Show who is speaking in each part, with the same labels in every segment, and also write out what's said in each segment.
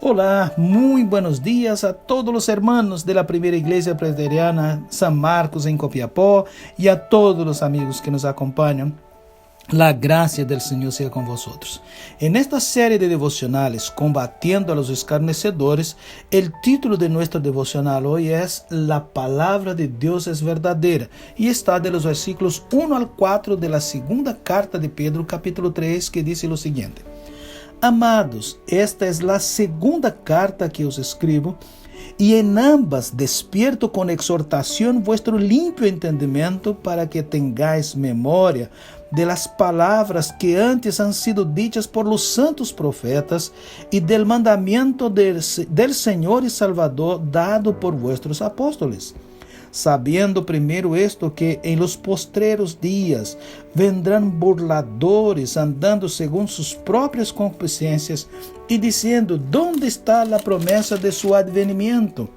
Speaker 1: Olá, muito buenos dias a todos os hermanos de la Primera Iglesia Presbiteriana San Marcos em Copiapó e a todos os amigos que nos acompanham. La gracia del Señor sea con vosotros. En esta serie de devocionales, Combatiendo a los Escarnecedores, el título de nuestro devocional hoy es La palabra de Dios es verdadera y está de los versículos 1 al 4 de la segunda carta de Pedro, capítulo 3, que dice lo siguiente. Amados, esta es la segunda carta que os escribo, y en ambas despierto con exhortación vuestro limpio entendimiento para que tengáis memoria de las palabras que antes han sido dichas por los santos profetas y del mandamiento del Señor y Salvador dado por vuestros apóstoles. Sabiendo primero esto, que en los postreros días vendrán burladores andando según sus propias concupiscencias y diciendo, ¿dónde está la promesa de su advenimiento?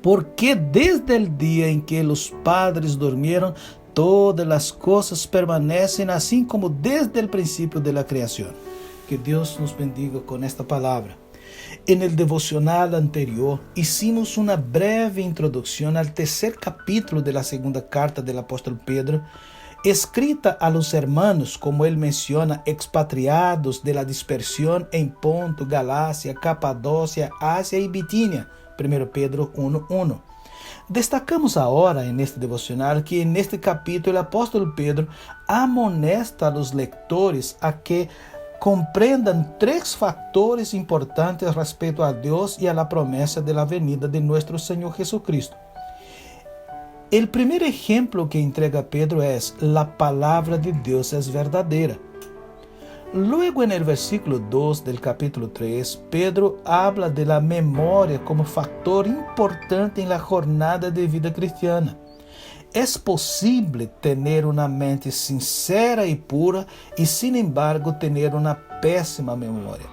Speaker 1: Porque desde el día en que los padres durmieron, todas las cosas permanecen así como desde el principio de la creación. Que Dios nos bendiga con esta palabra. En el devocional anterior, hicimos una breve introducción al tercer capítulo de la segunda carta del apóstol Pedro, escrita a los hermanos, como él menciona, expatriados de la dispersión en Ponto, Galacia, Capadocia, Asia y Bitinia. 1 Pedro 1:1. Destacamos ahora en este devocional que en este capítulo el apóstol Pedro amonesta a los lectores a que comprendan tres factores importantes respecto a Dios y a la promesa de la venida de nuestro Señor Jesucristo. El primer ejemplo que entrega Pedro es: la palabra de Dios es verdadera. Luego, en el versículo 2 del capítulo 3, Pedro habla de la memoria como factor importante en la jornada de vida cristiana. Es posible tener una mente sincera y pura y, sin embargo, tener una pésima memoria.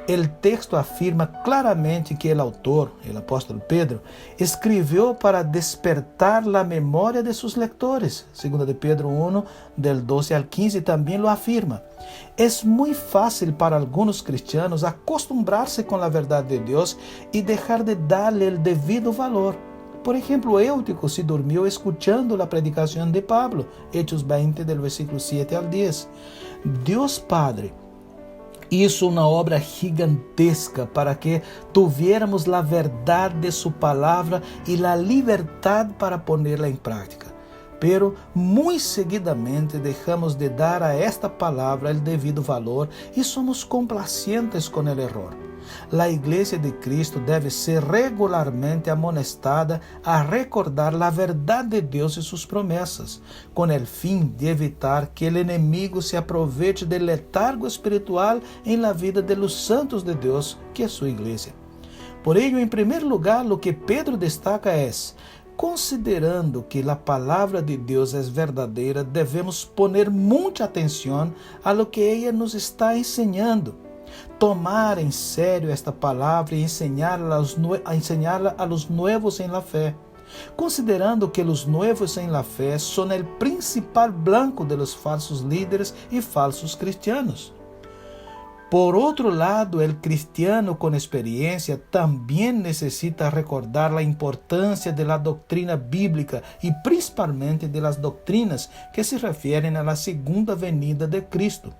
Speaker 1: El texto afirma claramente que el autor, el apóstol Pedro, escribió para despertar la memoria de sus lectores. 2 de Pedro 1, del 12 al 15, también lo afirma. Es muy fácil para algunos cristianos acostumbrarse con la verdad de Dios y dejar de darle el debido valor. Por ejemplo, Eutico se durmió escuchando la predicación de Pablo, Hechos 20, del versículo 7 al 10. Dios Padre hizo una obra gigantesca para que tuviéramos la verdad de su palabra y la libertad para ponerla en práctica. Pero muy seguidamente dejamos de dar a esta palabra el debido valor y somos complacientes con el error. La Iglesia de Cristo debe ser regularmente amonestada a recordar la verdad de Dios y sus promesas, con el fin de evitar que el enemigo se aproveche del letargo espiritual en la vida de los santos de Dios, que es su Iglesia. Por ello, en primer lugar, lo que Pedro destaca es: considerando que la palabra de Dios es verdadera, debemos poner mucha atención a lo que ella nos está enseñando. Tomar en serio esta palabra y enseñarla a los nuevos en la fe, considerando que los nuevos en la fe son el principal blanco de los falsos líderes y falsos cristianos. Por otro lado, el cristiano con experiencia también necesita recordar la importancia de la doctrina bíblica y principalmente de las doctrinas que se refieren a la segunda venida de Cristo.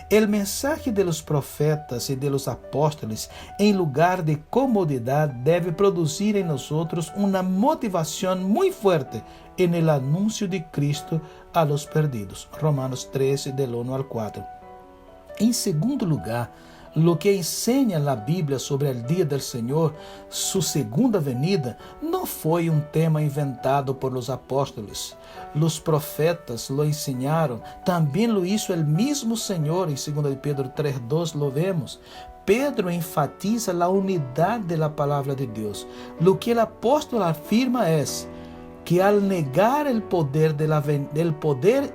Speaker 1: El mensaje de los profetas y de los apóstoles, en lugar de comodidad, debe producir en nosotros una motivación muy fuerte en el anuncio de Cristo a los perdidos. Romanos 13, del 1 al 4. En segundo lugar, lo que enseña la Biblia sobre el día del Señor, su segunda venida, no fue un tema inventado por los apóstoles. Los profetas lo enseñaron, también lo hizo el mismo Señor. En 2 de Pedro 3:2 lo vemos. Pedro enfatiza la unidad de la palabra de Dios. Lo que el apóstol afirma es que al negar el poder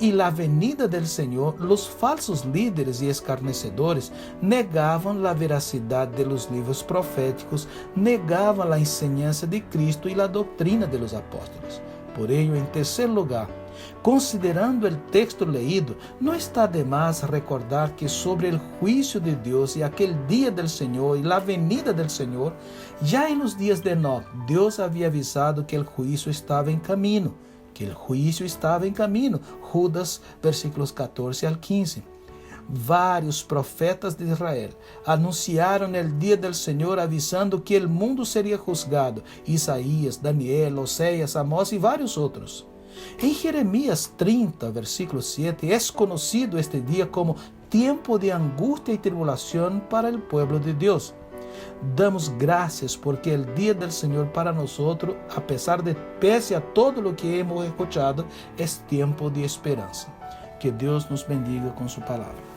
Speaker 1: y la venida del Señor, los falsos líderes y escarnecedores negaban la veracidad de los libros proféticos, negaban la enseñanza de Cristo y la doctrina de los apóstoles. Por ello, en tercer lugar, Considerando el texto leído, no está de más recordar que sobre el juicio de Dios y aquel día del Señor y la venida del Señor, ya en los días de Enoch, Dios había avisado que el juicio estaba en camino, Judas, versículos 14 al 15. Vários profetas de Israel anunciaram o dia del Senhor, avisando que o mundo seria juzgado. Isaías, Daniel, Oséias, Amós e vários outros. Em Jeremias 30, versículo 7, é conhecido este dia como tempo de angústia e tribulação para o povo de Deus. Damos graças porque o dia del Senhor para nós, a pesar de pese a todo lo que hemos escuchado, é tempo de esperança. Que Deus nos bendiga com sua palavra.